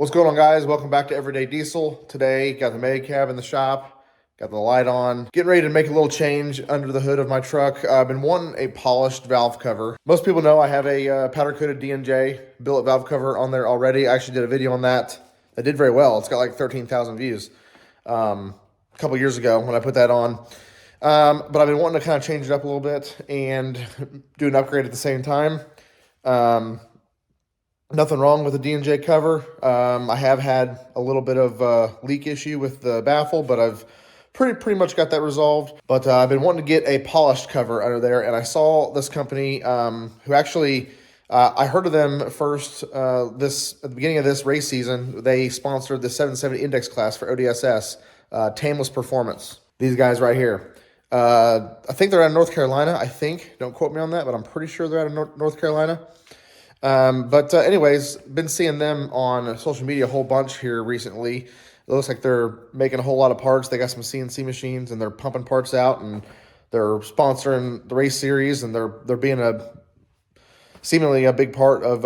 What's going on, guys? Welcome back to Everyday Diesel. Today, got the May cab in the shop, got the light on, getting ready to make a little change under the hood of my truck. I've been wanting a polished valve cover. Most people know I have a powder-coated D&J billet valve cover on there already. I actually did a video on that. That did very well. It's got like 13,000 views a couple years ago when I put that on. But I've been wanting to kind of change it up a little bit and do an upgrade at the same time. Nothing wrong with the D&J cover. I have had a little bit of leak issue with the baffle, but I've pretty much got that resolved. But I've been wanting to get a polished cover under there, and I saw this company who actually, I heard of them first at the beginning of this race season. They sponsored the 770 index class for ODSS, Tameless Performance. These guys right here. I think they're out of North Carolina, I think. Don't quote me on that, but I'm pretty sure they're out of North Carolina. Anyways, been seeing them on social media a whole bunch here recently. It looks like they're making a whole lot of parts. They got some CNC machines and they're pumping parts out, and they're sponsoring the race series, and they're being seemingly a big part of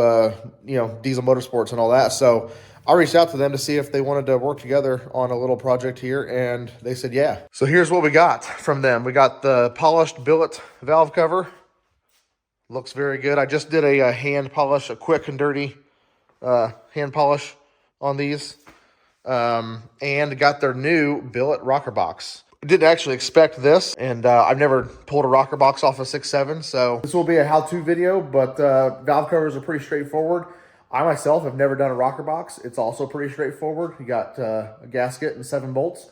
diesel motorsports and all that. So I reached out to them to see if they wanted to work together on a little project here, and they said yeah. So here's what we got from them. We got the polished billet valve cover. Looks very good. I just did a hand polish, a quick and dirty hand polish on these. And got their new billet rocker box. I didn't actually expect this, and I've never pulled a rocker box off a 6.7, so this will be a how-to video, but valve covers are pretty straightforward. I myself have never done a rocker box. It's also pretty straightforward. You got a gasket and 7 bolts.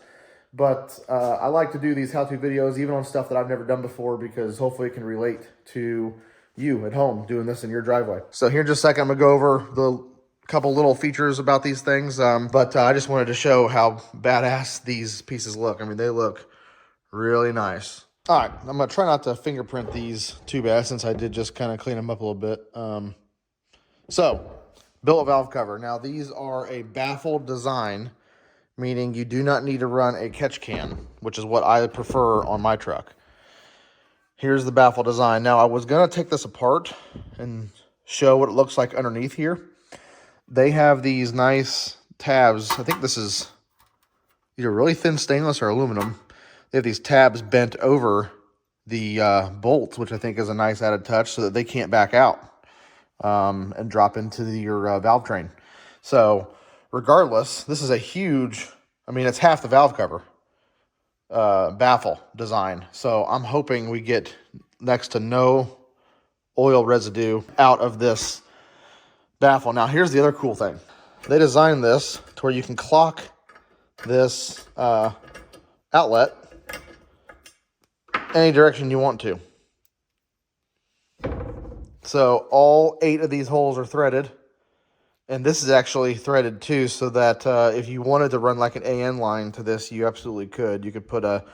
But I like to do these how-to videos even on stuff that I've never done before, because hopefully it can relate to you at home doing this in your driveway. So here in just a second, I'm gonna go over the couple little features about these things. But I just wanted to show how badass these pieces look. I mean, they look really nice. All right, I'm gonna try not to fingerprint these too bad, since I did just kind of clean them up a little bit. So, billet valve cover. Now, these are a baffle design, meaning you do not need to run a catch can, which is what I prefer on my truck. Here's the baffle design. Now, I was going to take this apart and show what it looks like underneath here. They have these nice tabs. I think this is either really thin stainless or aluminum. They have these tabs bent over the bolts, which I think is a nice added touch, so that they can't back out and drop into your valve train. So regardless, this is a huge, I mean, it's half the valve cover. Baffle design. So I'm hoping we get next to no oil residue out of this baffle. Now, here's the other cool thing. They designed this to where you can clock this outlet any direction you want to. So all 8 of these holes are threaded. And this is actually threaded too, so that if you wanted to run like an AN line to this, you absolutely could. You could put a,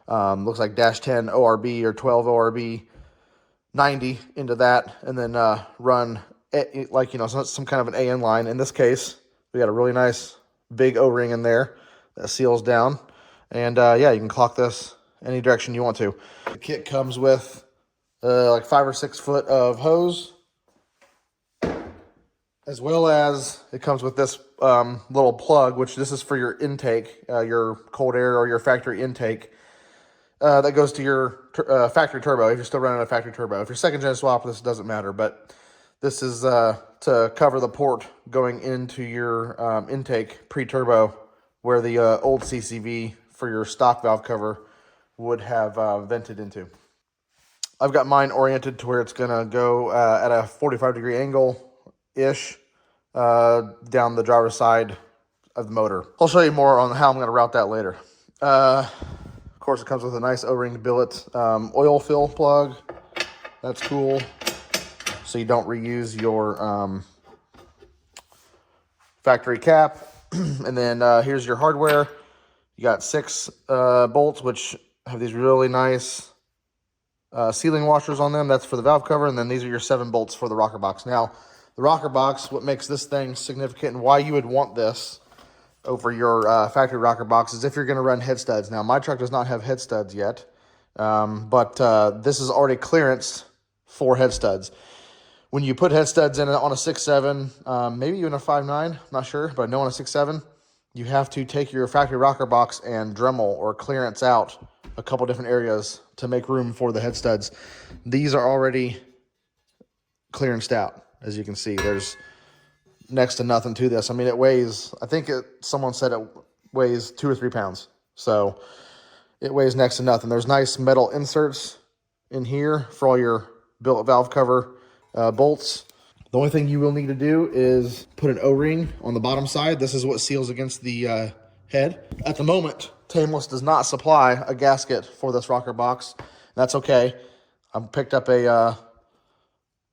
looks like -10 ORB or 12 ORB 90 into that, and then run like, some kind of an AN line. In this case, we got a really nice big O-ring in there that seals down. And yeah, you can clock this any direction you want to. The kit comes with like 5 or 6 foot of hose, as well as it comes with this little plug, which this is for your intake, your cold air or your factory intake, that goes to your factory turbo if you're still running a factory turbo. If you're second gen swap, this doesn't matter, but this is to cover the port going into your intake pre-turbo, where the old CCV for your stock valve cover would have vented into. I've got mine oriented to where it's going to go at a 45-degree angle-ish down the driver's side of the motor. I'll show you more on how I'm going to route that later. Of course, it comes with a nice O-ring billet oil fill plug. That's cool. So you don't reuse your factory cap. And then here's your hardware. You got 6 bolts, which have these really nice sealing washers on them. That's for the valve cover. And then these are your 7 bolts for the rocker box. Now, the rocker box, what makes this thing significant and why you would want this over your factory rocker box is if you're going to run head studs. Now, my truck does not have head studs yet, but this is already clearanced for head studs. when you put head studs in it on a 6.7, maybe even a 5.9, I'm not sure, but I know on a 6.7, you have to take your factory rocker box and Dremel or clearance out a couple different areas to make room for the head studs. These are already clearanced out. As you can see, there's next to nothing to this. I mean, it weighs, I think someone said it weighs 2 or 3 pounds. So it weighs next to nothing. There's nice metal inserts in here for all your billet valve cover bolts. The only thing you will need to do is put an O-ring on the bottom side. This is what seals against the head. At the moment, Tameless does not supply a gasket for this rocker box. That's okay. I picked up a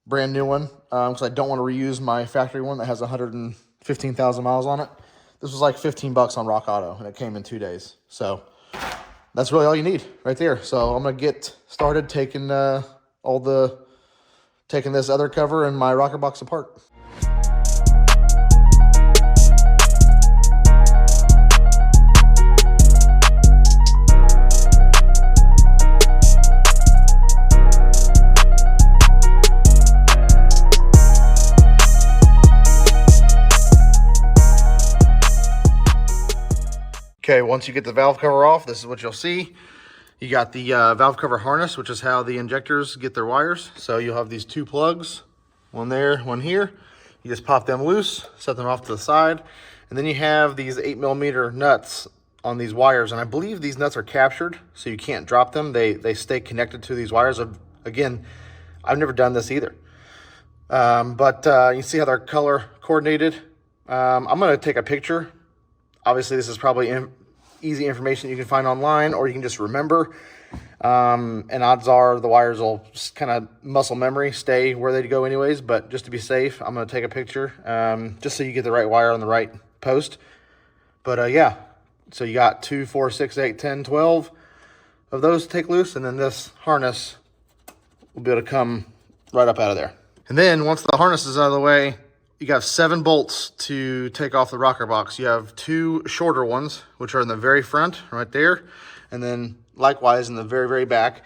brand new one because I don't want to reuse my factory one that has 115,000 miles on it. This was like 15 bucks on Rock Auto, and it came in 2 days. So that's really all you need right there. So I'm gonna get started taking this other cover and my rocker box apart. Okay, once you get the valve cover off, this is what you'll see. You got the valve cover harness, which is how the injectors get their wires. So you'll have these 2 plugs, one there, one here. You just pop them loose, set them off to the side. And then you have these 8mm nuts on these wires. And I believe these nuts are captured, so you can't drop them. They stay connected to these wires. Again, I've never done this either. But you see how they're color coordinated. I'm gonna take a picture. Obviously, this is probably easy information you can find online, or you can just remember. And odds are the wires will just kind of muscle memory stay where they go anyways. But just to be safe, I'm going to take a picture just so you get the right wire on the right post. But yeah, so you got 2, 4, 6, 8, 10, 12 of those to take loose. And then this harness will be able to come right up out of there. And then once the harness is out of the way, you got 7 bolts to take off the rocker box. You have 2 shorter ones, which are in the very front right there. And then likewise in the very, very back.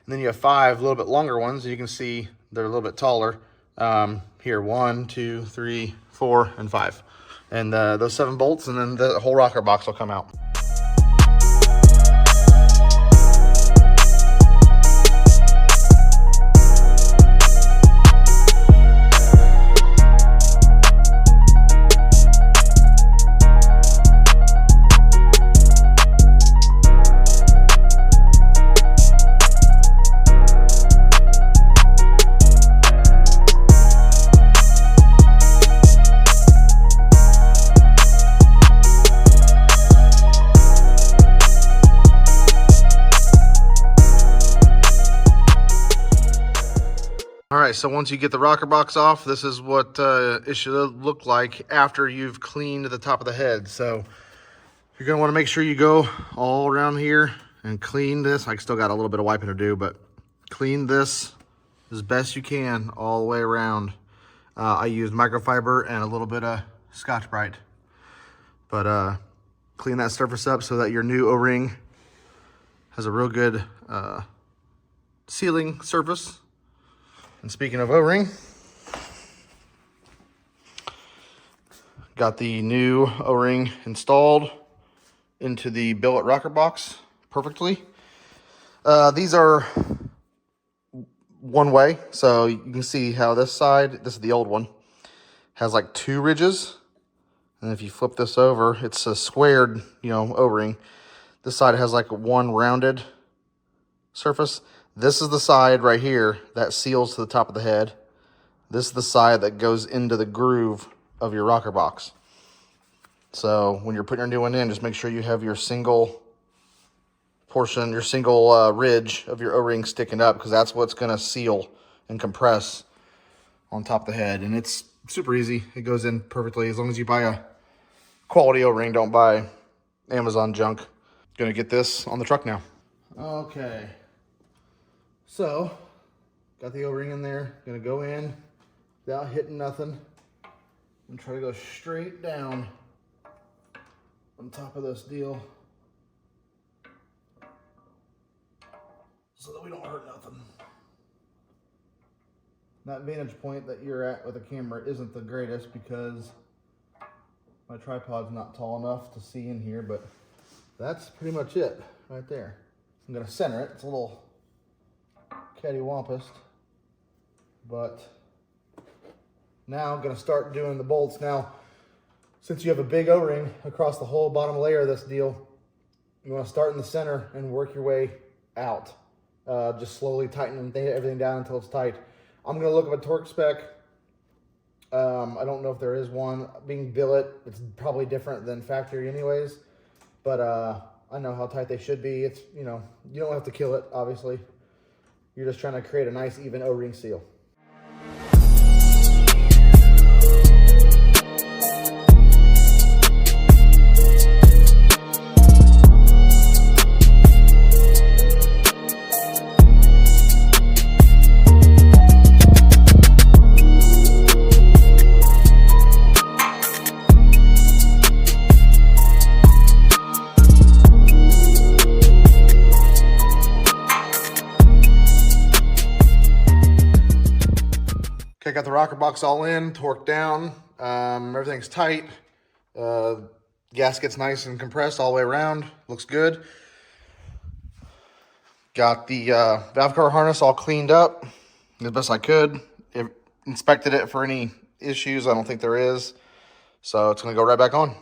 And then you have 5 a little bit longer ones. You can see they're a little bit taller. Here, 1, 2, 3, 4, and 5. And those 7 bolts, and then the whole rocker box will come out. All right, so once you get the rocker box off, this is what it should look like after you've cleaned the top of the head. So you're gonna wanna make sure you go all around here and clean this. I still got a little bit of wiping to do, but clean this as best you can all the way around. I used microfiber and a little bit of Scotch-Brite. But clean that surface up so that your new O-ring has a real good sealing surface. And speaking of O-ring, got the new O-ring installed into the billet rocker box perfectly. These are one way, so you can see how this side, this is the old one, has like 2 ridges. And if you flip this over, it's a squared, O-ring. This side has like 1 rounded surface. This is the side right here that seals to the top of the head. This is the side that goes into the groove of your rocker box. So when you're putting your new one in, just make sure you have your single portion, your single ridge of your O-ring sticking up, because that's what's going to seal and compress on top of the head. And it's super easy. It goes in perfectly as long as you buy a quality O-ring. Don't buy Amazon junk. Gonna get this on the truck now. Okay. So, got the O-ring in there. Gonna go in without hitting nothing and try to go straight down on top of this deal so that we don't hurt nothing. That vantage point that you're at with the camera isn't the greatest because my tripod's not tall enough to see in here, but that's pretty much it right there. I'm gonna center it. It's a little cattywampus, but now I'm gonna start doing the bolts. Now, since you have a big O-ring across the whole bottom layer of this deal, you wanna start in the center and work your way out. Just slowly tighten everything down until it's tight. I'm gonna look up a torque spec. I don't know if there is one. Being billet, it's probably different than factory anyways, but I know how tight they should be. It's, you know, you don't have to kill it, obviously. You're just trying to create a nice even O-ring seal. Okay, got the rocker box all in, torqued down, everything's tight. Gasket's nice and compressed all the way around, looks good. Got the valve cover harness all cleaned up as best I could. Inspected it for any issues, I don't think there is. So it's gonna go right back on.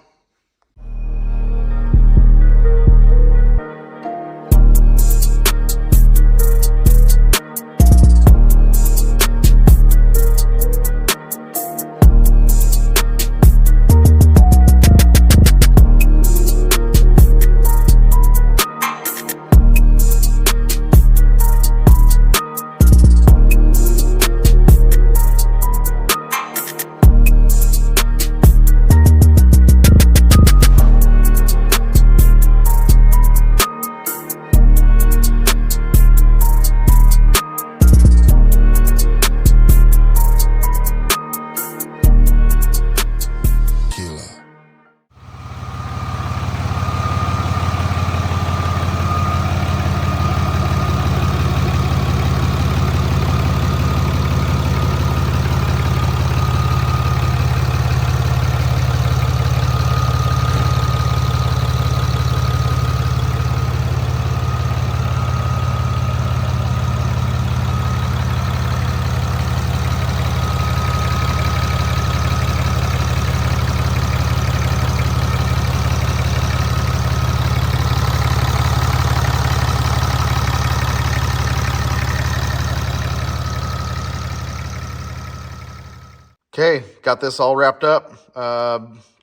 Okay, got this all wrapped up,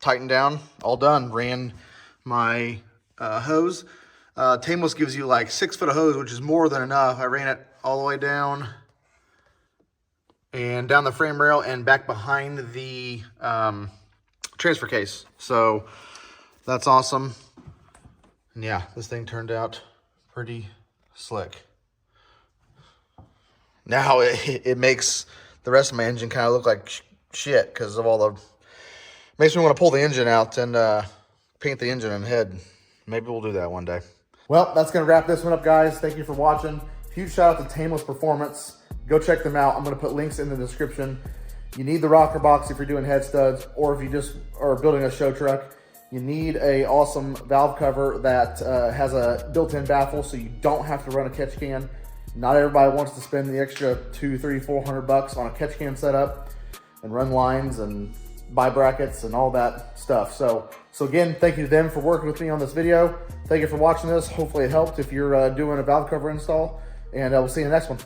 tightened down, all done. Ran my hose. Tameless gives you like 6 foot of hose, which is more than enough. I ran it all the way down and down the frame rail and back behind the transfer case. So that's awesome. And yeah, this thing turned out pretty slick. Now it makes the rest of my engine kind of look like shit because of all the, makes me want to pull the engine out and paint the engine and head. Maybe we'll do that one day. Well, that's going to wrap this one up, guys. Thank you for watching. Huge shout out to Tameless Performance. Go check them out. I'm going to put links in the description. You need the rocker box if you're doing head studs, or if you just are building a show truck. You need a awesome valve cover that has a built-in baffle so you don't have to run a catch can. Not everybody wants to spend the extra $200, $300, $400 on a catch can setup and run lines and buy brackets and all that stuff. So again, thank you to them for working with me on this video. Thank you for watching this. Hopefully it helped if you're doing a valve cover install, and we'll see you in the next one.